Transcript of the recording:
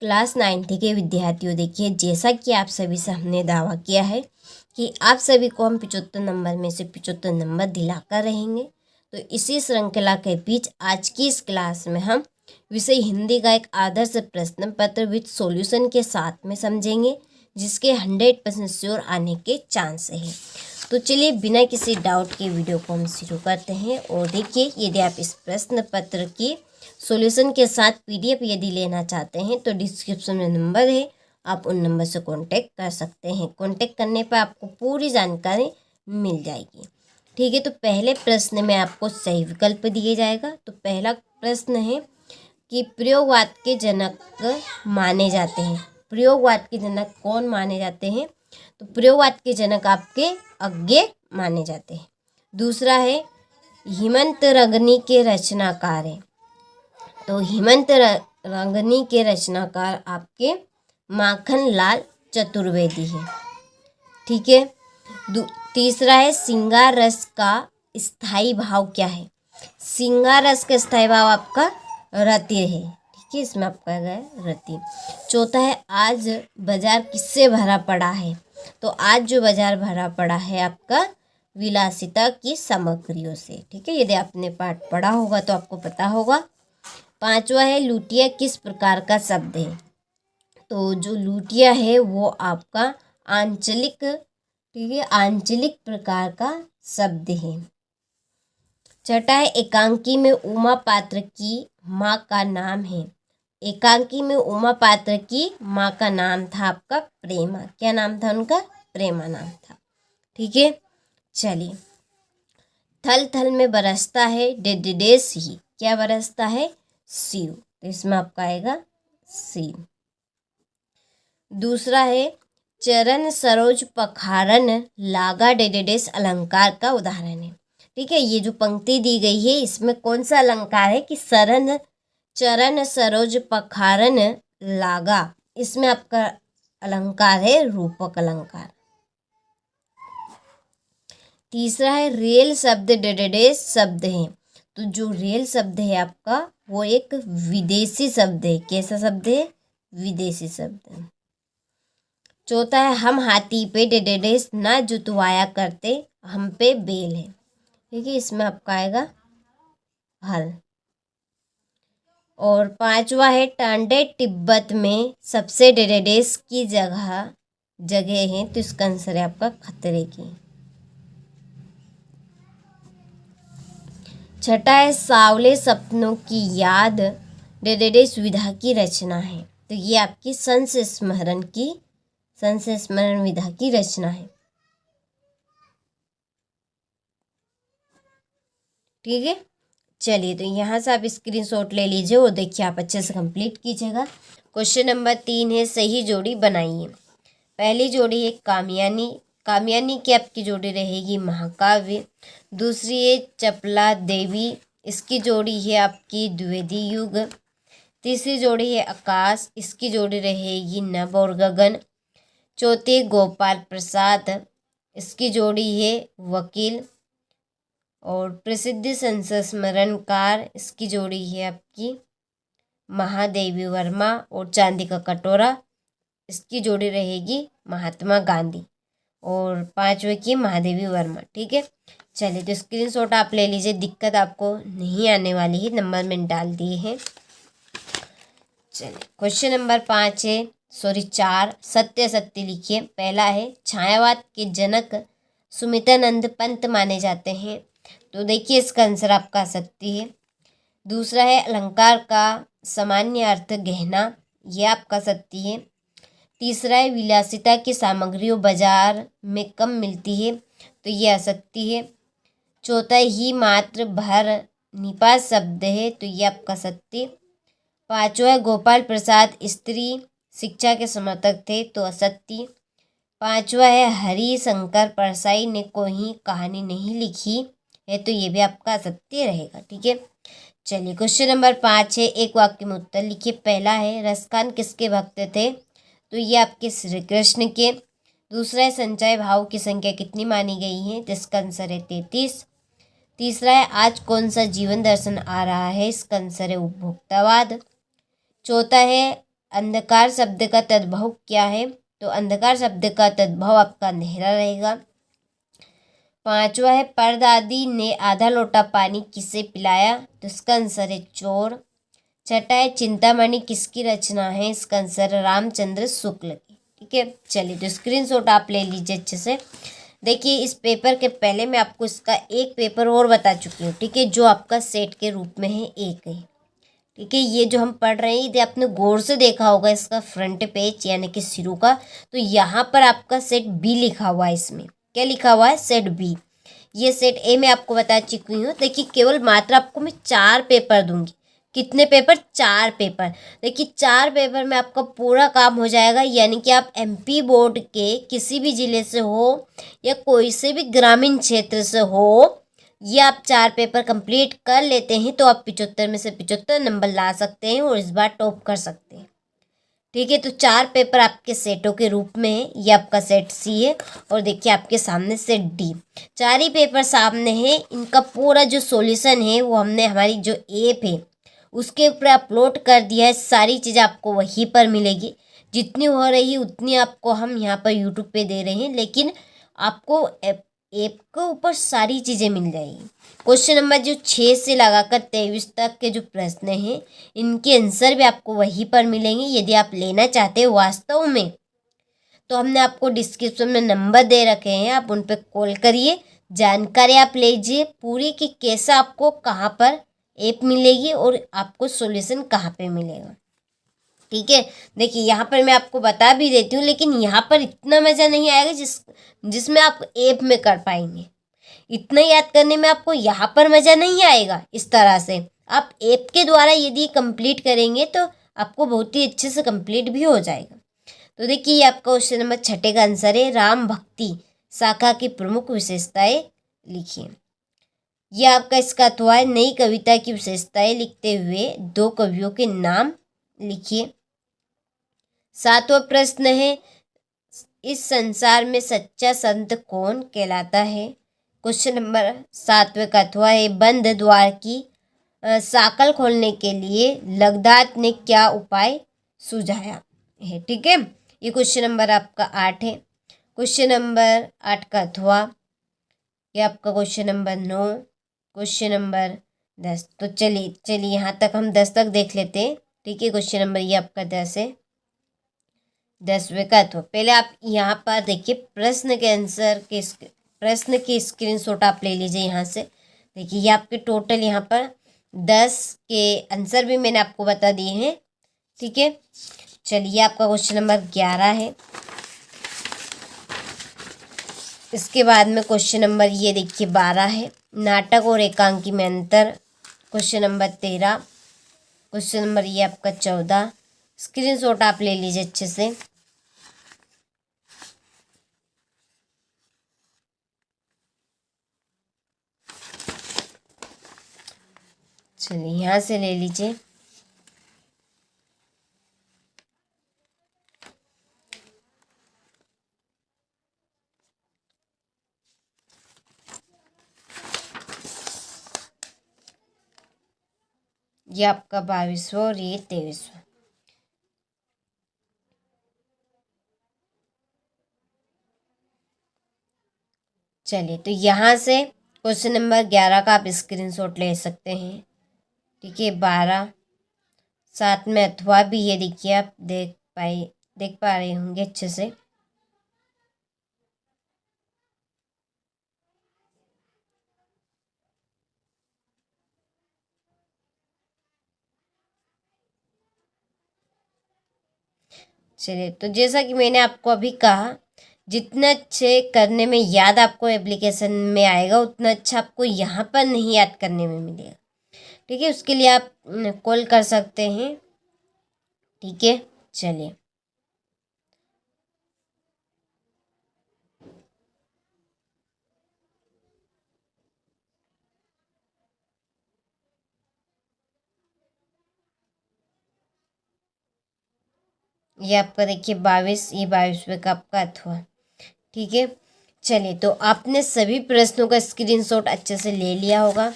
Class 9th के विद्यार्थियों, देखिए जैसा कि आप सभी से हमने दावा किया है कि आप सभी को हम 75 नंबर में से 75 नंबर दिलाकर रहेंगे। तो इसी श्रृंखला के बीच आज की इस क्लास में हम विषय हिंदी का एक आदर्श प्रश्न पत्र विद सॉल्यूशन के साथ में समझेंगे, जिसके 100% श्योर आने के चांस है। तो चलिए बिना किसी डाउट के वीडियो को हम शुरू करते हैं। और देखिए, यदि आप इस प्रश्न पत्र की सॉल्यूशन के साथ PDF यदि लेना चाहते हैं तो डिस्क्रिप्शन में नंबर है, आप उन नंबर से कांटेक्ट कर सकते हैं। कांटेक्ट करने पर आपको पूरी जानकारी मिल जाएगी। ठीक है, तो पहले प्रश्न में आपको सही विकल्प दिए जाएगा। तो पहला प्रश्न है कि प्रयोगवाद के जनक माने जाते हैं। प्रयोगवाद के जनक कौन माने जाते हैं? तो प्रयोगवाद के जनक आपके अज्ञे माने जाते हैं। दूसरा है हेमंतरंगनी के रचनाकार है। तो हेमंतरंगनी के रचनाकार आपके माखनलाल चतुर्वेदी है। ठीक है। तीसरा है श्रृंगार रस का स्थायी भाव क्या है? श्रृंगार रस का स्थायी भाव आपका रति है। ठीक है, इसमें आपका है रति। चौथा है आज बाजार किससे भरा पड़ा है? तो आज जो बाजार भरा पड़ा है आपका विलासिता की सामग्रियों से। ठीक है, यदि आपने पाठ पढ़ा होगा तो आपको पता होगा। पांचवा है लुटिया किस प्रकार का शब्द है? तो जो लुटिया है वो आपका आंचलिक, ठीक है, आंचलिक प्रकार का शब्द है। छठा है एकांकी में उमा पात्र की माँ का नाम है। एकांकी में उमा पात्र की माँ का नाम था आपका प्रेमा। क्या नाम था उनका? प्रेमा नाम था। ठीक है, चलिए। थल थल में बरसता है डेडेस ही। क्या बरसता है? शिव। तो इसमें आपका आएगा शिव। दूसरा है चरण सरोज पखारन लागा डेडेस अलंकार का उदाहरण है। ठीक है, ये जो पंक्ति दी गई है इसमें कौन सा अलंकार है कि चरण सरोज पखारन लागा, इसमें आपका अलंकार है रूपक अलंकार। तीसरा है रेल शब्द डेडेस शब्द है। तो जो रेल शब्द है आपका वो एक विदेशी शब्द है। कैसा शब्द है? विदेशी शब्द है। चौथा है हम हाथी पे डेडेस ना जुतवाया करते, हम पे बेल है। ठीक है, इसमें आपका आएगा हल। और पांचवा है टांडे तिब्बत में सबसे डेडेस की जगह है। तो इसका आंसर है आपका खतरे की। छठा है सावले सपनों की याद डेडेस विधा की रचना है। तो ये आपकी संस्मरण विधा की रचना है। ठीक है, चलिए तो यहाँ से आप स्क्रीनशॉट ले लीजिए और देखिए आप अच्छे से कंप्लीट कीजिएगा। क्वेश्चन नंबर 3 है सही जोड़ी बनाइए। पहली जोड़ी है कामयानी की आपकी जोड़ी रहेगी महाकाव्य। दूसरी है चपला देवी, इसकी जोड़ी है आपकी द्विवेदी युग। तीसरी जोड़ी है आकाश, इसकी जोड़ी रहेगी नभ और गगन। चौथी गोपाल प्रसाद, इसकी जोड़ी है वकील। और प्रसिद्ध संस्मरणकार, इसकी जोड़ी है आपकी महादेवी वर्मा। और चांदी का कटोरा, इसकी जोड़ी रहेगी महात्मा गांधी। और पांचवे की महादेवी वर्मा। ठीक है, चलिए तो स्क्रीनशॉट आप ले लीजिए, दिक्कत आपको नहीं आने वाली है, नंबर मैंने डाल दिए हैं। चलिए क्वेश्चन नंबर 4 सत्य सत्य लिखिए। पहला है छायावाद के जनक सुमित्रानंद पंत माने जाते हैं। तो देखिए इसका आंसर आपका सत्य है। दूसरा है अलंकार का सामान्य अर्थ गहना, यह आपका सत्य है। तीसरा है विलासिता की सामग्रियों बाजार में कम मिलती है, तो यह असत्य है। चौथा ही मात्र भर निपात शब्द है, तो यह आपका सत्य। पांचवा गोपाल प्रसाद स्त्री शिक्षा के समर्थक थे, तो असत्य। पांचवा है हरि शंकर परसाई ने कोई कहानी नहीं लिखी है, तो ये भी आपका असत्य रहेगा। ठीक है, चलिए क्वेश्चन नंबर 5 है एक वाक्य में उत्तर लिखिए। पहला है रसखान किसके भक्त थे? तो ये आपके श्री कृष्ण के। दूसरा है संचय भाव की संख्या कितनी मानी गई है? तो इसका आंसर है 33। तीसरा है आज कौन सा जीवन दर्शन आ रहा है? इसका आंसर है उपभोक्तावाद। चौथा है अंधकार शब्द का तद्भव क्या है? तो अंधकार शब्द का तद्भव आपका अंधेरा रहेगा। 5वां है परदादी ने आधा लोटा पानी किसे पिलाया? तो इसका आंसर है चोर। 6ठा है चिंतामणि किसकी रचना है? इसका आंसर रामचंद्र शुक्ल की। ठीक है, चलिए तो स्क्रीनशॉट आप ले लीजिए अच्छे से। देखिए इस पेपर के पहले मैं आपको इसका एक पेपर और बता चुकी हूँ, ठीक है, जो आपका सेट के रूप में है एक है। ठीक है, ये जो हम पढ़ रहे हैं यदि आपने गौर से देखा होगा इसका फ्रंट पेज यानी कि शुरू का, तो यहाँ पर आपका सेट बी लिखा हुआ है। इसमें क्या लिखा हुआ है? Set B. ये सेट ए में आपको बता चुकी हूँ। देखिए केवल मात्र आपको मैं 4 पेपर दूंगी। कितने पेपर? 4 पेपर। देखिए 4 पेपर में आपका पूरा काम हो जाएगा, यानी कि आप एमपी बोर्ड के किसी भी जिले से हो या कोई से भी ग्रामीण क्षेत्र से हो, ये आप 4 पेपर कंप्लीट कर लेते हैं तो आप 75 में से 75 नंबर ला सकते हैं और इस बार टॉप कर सकते हैं। ठीक है, तो 4 पेपर आपके सेटों के रूप में है। ये आपका सेट सी है और देखिए आपके सामने सेट डी। 4 ही पेपर सामने है। इनका पूरा जो सॉल्यूशन है वो हमने हमारी जो ऐप है उसके ऊपर अपलोड कर दिया है। सारी चीज़ें आपको वहीं पर मिलेगी। जितनी हो रही उतनी आपको हम यहाँ पर यूट्यूब पे दे रहे हैं, लेकिन आपको ऐप के ऊपर सारी चीज़ें मिल जाएगी। क्वेश्चन नंबर जो 6 से लगाकर 23 तक के जो प्रश्न हैं इनके आंसर भी आपको वहीं पर मिलेंगे। यदि आप लेना चाहते हो वास्तव में तो हमने आपको डिस्क्रिप्शन में नंबर दे रखे हैं, आप उन पर कॉल करिए, जानकारी आप लीजिए पूरी कि कैसा आपको कहाँ पर ऐप मिलेगी और आपको सॉल्यूशन कहाँ पे मिलेगा। ठीक है, देखिए यहाँ पर मैं आपको बता भी देती हूँ, लेकिन यहाँ पर इतना मज़ा नहीं आएगा जिसमें आप ऐप में कर पाएंगे। इतना याद करने में आपको यहाँ पर मज़ा नहीं आएगा। इस तरह से आप ऐप के द्वारा यदि कंप्लीट करेंगे तो आपको बहुत ही अच्छे से कंप्लीट भी हो जाएगा। तो देखिए ये आपका क्वेश्चन नंबर 6 का आंसर है। राम भक्ति शाखा की प्रमुख विशेषताएं लिखिए। यह आपका इसका अथवा है। नई कविता की विशेषताएं लिखते हुए 2 कवियों के नाम लिखिए। 7वां प्रश्न है इस संसार में सच्चा संत कौन कहलाता है? क्वेश्चन नंबर 7वें का अथवा है बंद द्वार की साकल खोलने के लिए लगदात ने क्या उपाय सुझाया है? ठीक है, ये क्वेश्चन नंबर आपका 8 है। क्वेश्चन नंबर 8 का अथवा ये आपका क्वेश्चन नंबर 9, क्वेश्चन नंबर 10। तो चलिए यहाँ तक हम 10 तक देख लेते हैं। ठीक है, क्वेश्चन नंबर ये आपका 10 है। 10वें का अथवा पहले आप यहाँ पर देखिए प्रश्न के आंसर के प्रश्न की स्क्रीनशॉट आप ले लीजिए यहाँ से। देखिए ये आपके टोटल यहाँ पर 10 के आंसर भी मैंने आपको बता दिए हैं। ठीक है, चलिए आपका क्वेश्चन नंबर 11 है। इसके बाद में क्वेश्चन नंबर ये देखिए 12 है। नाटक और एकांकी में अंतर। Question number 13। क्वेश्चन नंबर ये आपका 14। स्क्रीनशॉट आप ले लीजिए अच्छे से। चलिए यहाँ से ले लीजिए। ये आपका 22वां और ये 23वां। चलिए तो यहाँ से क्वेश्चन नंबर 11 का आप स्क्रीनशॉट ले सकते हैं। ठीक है, 12 साथ में अथवा भी ये देखिए आप देख पा रहे होंगे अच्छे से। चलिए तो जैसा कि मैंने आपको अभी कहा जितना अच्छे करने में याद आपको एप्लीकेशन में आएगा उतना अच्छा आपको यहाँ पर नहीं याद करने में मिलेगा। ठीक है, उसके लिए आप कॉल कर सकते हैं। ठीक है, चलिए ये आपका देखिए 22, ये 22वें का आपका अथवा। ठीक है, चलिए तो आपने सभी प्रश्नों का स्क्रीनशॉट अच्छे से ले लिया होगा।